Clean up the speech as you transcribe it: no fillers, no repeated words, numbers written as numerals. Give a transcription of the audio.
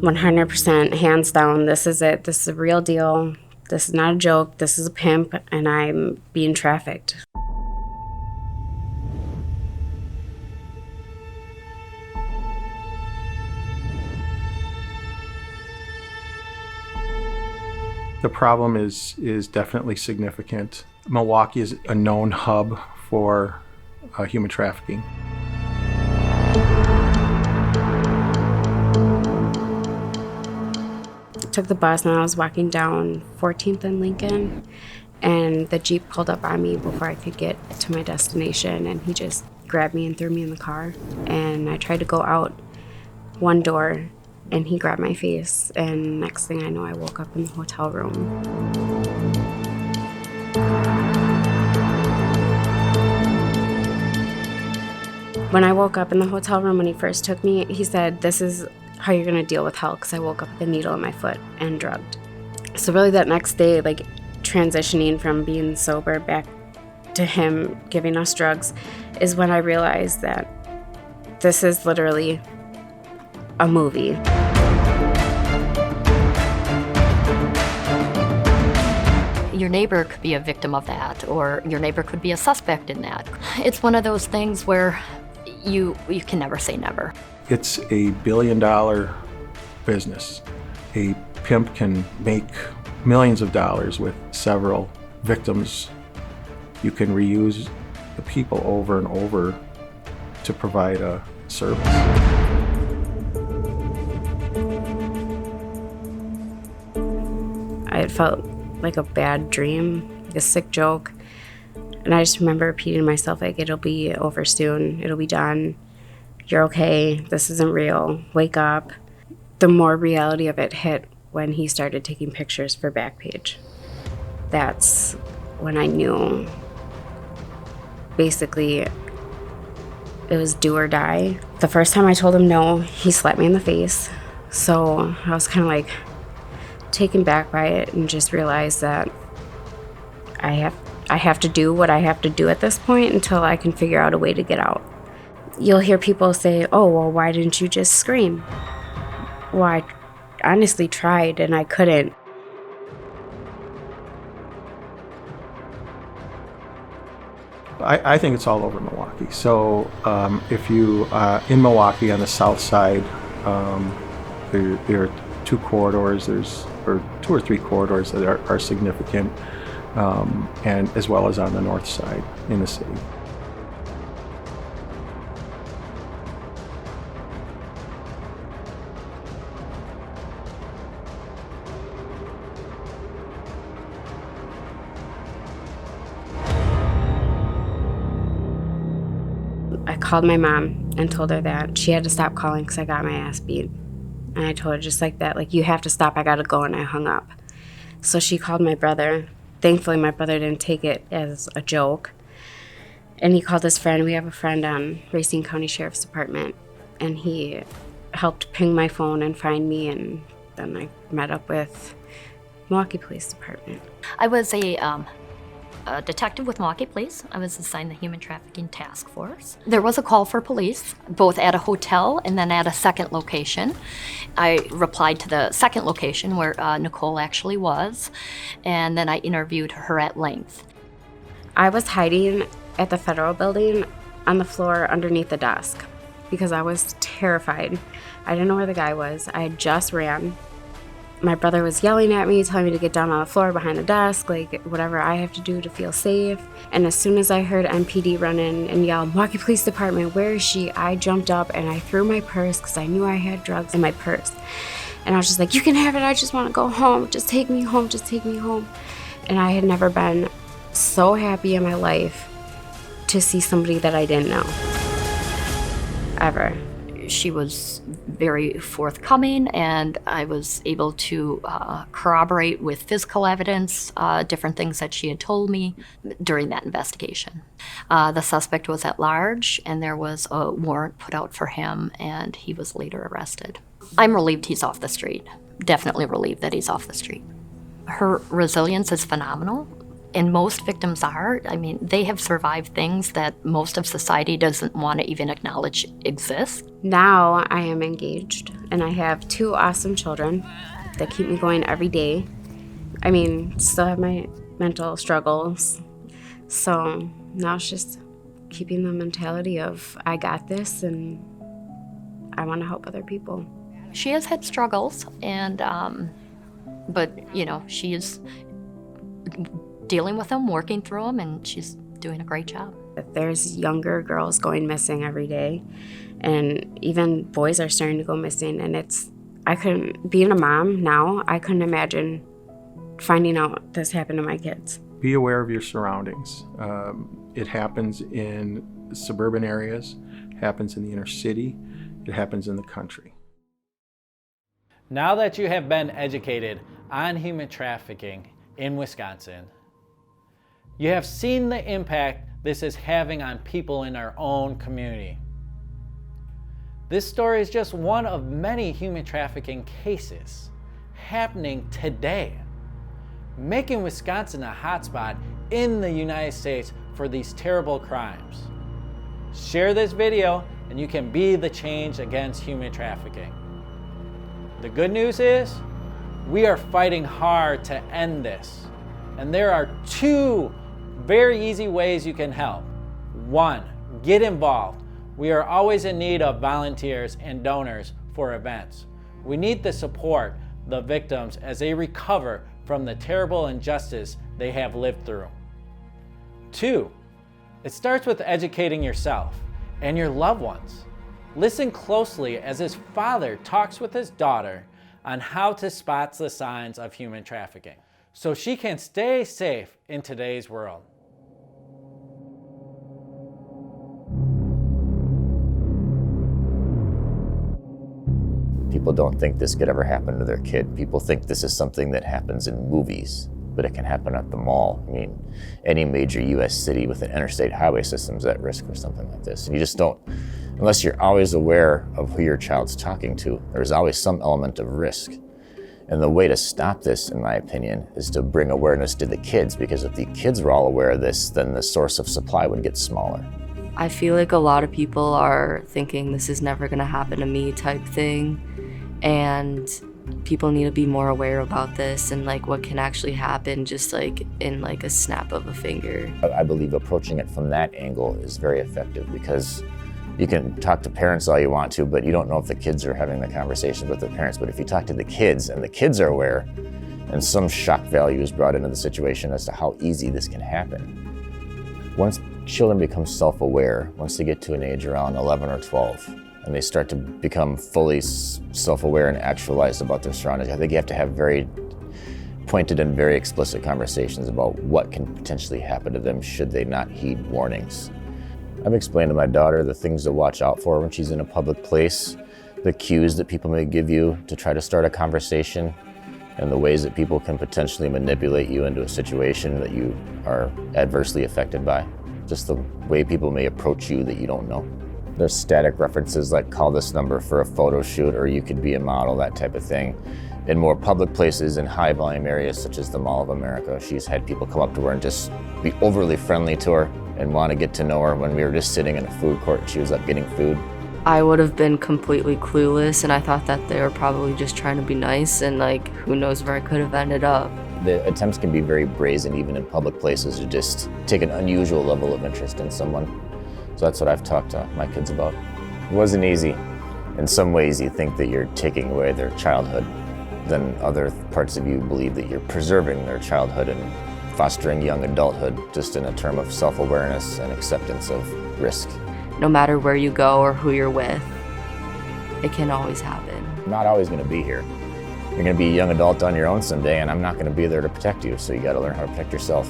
100%, hands down, this is it. This is a real deal. This is not a joke. This is a pimp, and I'm being trafficked. The problem is definitely significant. Milwaukee is a known hub for human trafficking. I took the bus and I was walking down 14th and Lincoln, and the Jeep pulled up on me before I could get to my destination, and he just grabbed me and threw me in the car. And I tried to go out one door, and he grabbed my face, and next thing I know, I woke up in the hotel room. When I woke up in the hotel room, when he first took me, he said, "This is how you're gonna deal with hell," because I woke up with a needle in my foot and drugged. So really that next day, like transitioning from being sober back to him giving us drugs, is when I realized that this is literally a movie. Your neighbor could be a victim of that, or your neighbor could be a suspect in that. It's one of those things where you can never say never. It's a billion-dollar business. A pimp can make millions of dollars with several victims. You can reuse the people over and over to provide a service. I had felt like a bad dream, like a sick joke. And I just remember repeating to myself, like, it'll be over soon, it'll be done. You're okay, this isn't real, wake up. The more reality of it hit when he started taking pictures for Backpage. That's when I knew basically it was do or die. The first time I told him no, he slapped me in the face. So I was kind of like taken back by it and just realized that I have to do what I have to do at this point until I can figure out a way to get out. You'll hear people say, "Oh, well, why didn't you just scream?" Well, I honestly tried and I couldn't. I think it's all over Milwaukee. So if you, in Milwaukee on the south side, there are two corridors, or two or three corridors that are significant, and as well as on the north side in the city. I called my mom and told her that she had to stop calling because I got my ass beat. And I told her just like that, like, you have to stop, I gotta go, and I hung up. So she called my brother. Thankfully, my brother didn't take it as a joke. And he called his friend. We have a friend on Racine County Sheriff's Department, and he helped ping my phone and find me, and then I met up with Milwaukee Police Department. I was a detective with Milwaukee Police. I was assigned the Human Trafficking Task Force. There was a call for police, both at a hotel and then at a second location. I replied to the second location where Nicole actually was, and then I interviewed her at length. I was hiding at the federal building on the floor underneath the desk because I was terrified. I didn't know where the guy was. I had just ran. My brother was yelling at me, telling me to get down on the floor behind the desk, like whatever I have to do to feel safe. And as soon as I heard MPD run in and yell, "Milwaukee Police Department, where is she?" I jumped up and I threw my purse because I knew I had drugs in my purse. And I was just like, "You can have it, I just want to go home. Just take me home, just take me home." And I had never been so happy in my life to see somebody that I didn't know, ever. She was very forthcoming, and I was able to corroborate with physical evidence different things that she had told me during that investigation. The suspect was at large, and there was a warrant put out for him, and he was later arrested. I'm relieved he's off the street. Definitely relieved that he's off the street. Her resilience is phenomenal. And most victims are. I mean, they have survived things that most of society doesn't want to even acknowledge exist. Now I am engaged and I have 2 awesome children that keep me going every day. I mean, still have my mental struggles. So now it's just keeping the mentality of I got this and I want to help other people. She has had struggles, and but you know, she is dealing with them, working through them, and she's doing a great job. There's younger girls going missing every day, and even boys are starting to go missing. And being a mom now, I couldn't imagine finding out this happened to my kids. Be aware of your surroundings. It happens in suburban areas, happens in the inner city, it happens in the country. Now that you have been educated on human trafficking in Wisconsin, you have seen the impact this is having on people in our own community. This story is just one of many human trafficking cases happening today, making Wisconsin a hotspot in the United States for these terrible crimes. Share this video and you can be the change against human trafficking. The good news is, we are fighting hard to end this. And there are 2 very easy ways you can help. 1, get involved. We are always in need of volunteers and donors for events. We need to support the victims as they recover from the terrible injustice they have lived through. 2, it starts with educating yourself and your loved ones. Listen closely as his father talks with his daughter on how to spot the signs of human trafficking so she can stay safe in today's world. People don't think this could ever happen to their kid. People think this is something that happens in movies, but it can happen at the mall. I mean, any major US city with an interstate highway system is at risk for something like this. And you just don't, unless you're always aware of who your child's talking to, there's always some element of risk. And the way to stop this, in my opinion, is to bring awareness to the kids, because if the kids were all aware of this, then the source of supply would get smaller. I feel like a lot of people are thinking this is never gonna happen to me type thing, and people need to be more aware about this and like what can actually happen just like in like a snap of a finger. I believe approaching it from that angle is very effective, because you can talk to parents all you want to, but you don't know if the kids are having the conversation with their parents. But if you talk to the kids and the kids are aware, and some shock value is brought into the situation as to how easy this can happen. Once children become self-aware, once they get to an age around 11 or 12, and they start to become fully self-aware and actualized about their surroundings, I think you have to have very pointed and very explicit conversations about what can potentially happen to them should they not heed warnings. I've explained to my daughter the things to watch out for when she's in a public place, the cues that people may give you to try to start a conversation, and the ways that people can potentially manipulate you into a situation that you are adversely affected by. Just the way people may approach you that you don't know. There's static references like call this number for a photo shoot, or you could be a model, that type of thing. In more public places in high volume areas such as the Mall of America, she's had people come up to her and just be overly friendly to her and want to get to know her. When we were just sitting in a food court and she was up getting food, I would have been completely clueless, and I thought that they were probably just trying to be nice, and like who knows where I could have ended up. the attempts can be very brazen even in public places to just take an unusual level of interest in someone. So that's what I've talked to my kids about. It wasn't easy. In some ways you think that you're taking away their childhood. Then other parts of you believe that you're preserving their childhood and fostering young adulthood, just in a term of self-awareness and acceptance of risk. No matter where you go or who you're with, it can always happen. I'm not always going to be here. You're going to be a young adult on your own someday, and I'm not going to be there to protect you, so you got to learn how to protect yourself.